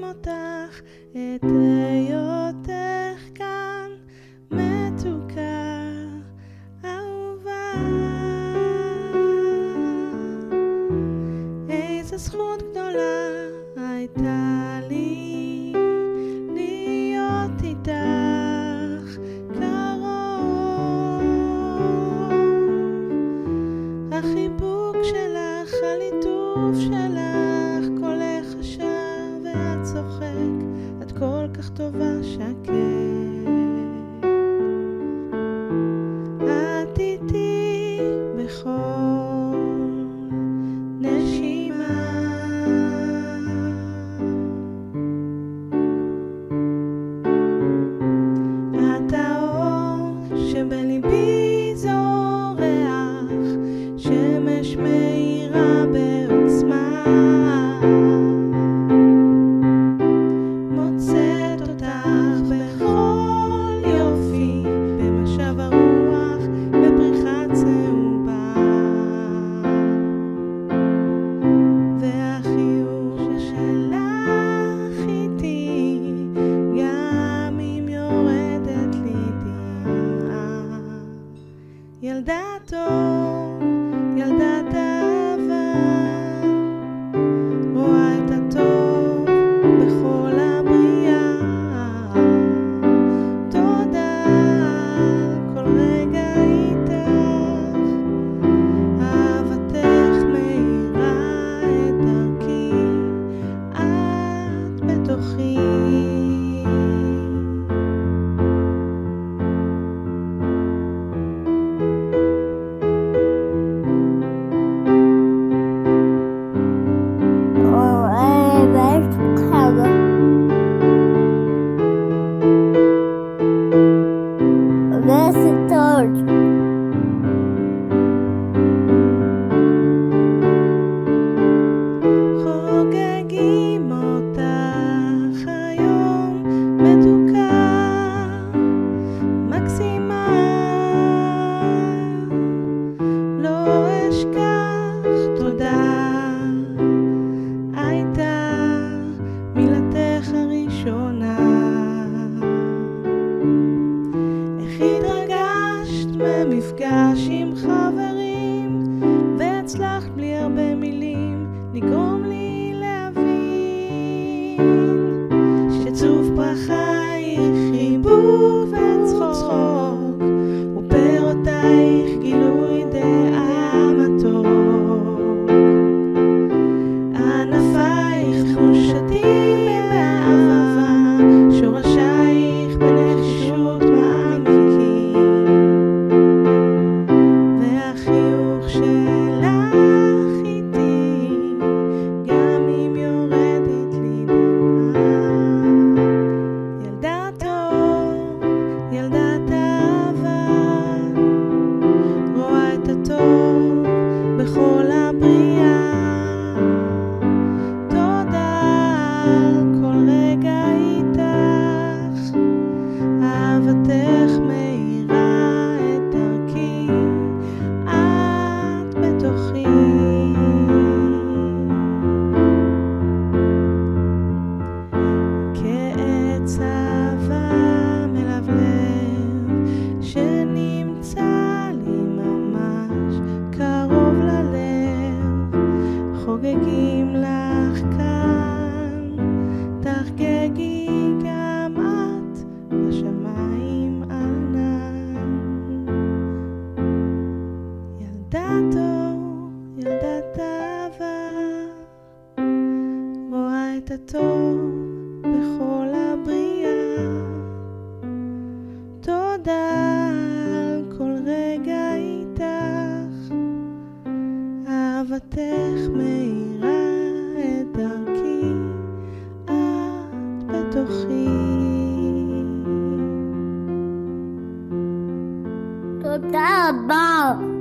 אותך, את היותך כאן, מתוקה, אהובה. איזה זכות גדולה הייתה לי להיות איתך קרוב. החיבוק שלך, הליטוף שלך, קולך ישר ואת צוחק, את כל כך טובה, שקט. את איתי בכל נשימה. את האור שבליבי זורח, שמש מאירה בעוצמה, מוצאת אותך בכל יופי, במשב הרוח, בפריחה צהובה. והחיוך שלך איתי, גם אם יורדת לי דמעה. ילדה טוב, ילדת אהבה, רואה את הטוב בכל הבריאה. תודה על כל רגע איתך, אהבתך מאירה את דרכי, את בתוכי. חוגגים אותך היום, מתוקה, מקסימה. לא אשכח תודה, הייתה מילתך הראשונה. איך התרגשת במפגש עם חברים, והצלחת בלי הרבה מילים לגרום לי להבין שצוף פרחייך חיבוק וצחוק, ופירותייך גילוי דעה מתוק. ענפייך חושתים באהבה, שורשייך בנחישות מעמיקים. והחיוך שלך איתי, גם אם יורדת לי דמעה. ילדה טוב, ילדת אהבה, רואה את הטוב בכל הבריאה. תודה על כל רגע איתך, אהבתך מאירה את דרכי, את בתוכי. כעץ אהבה מלבלב, שנמצא לי ממש קרוב ללב. חוגגים לך כאן, תחגגי גם את בשמיים ענן. ילדה טוב, ילדת אהבה, רואה את הטוב בכל הבריאה. תודה על כל רגע איתך, אהבתך מאירה את דרכי, את בתוכי. תודה רבה.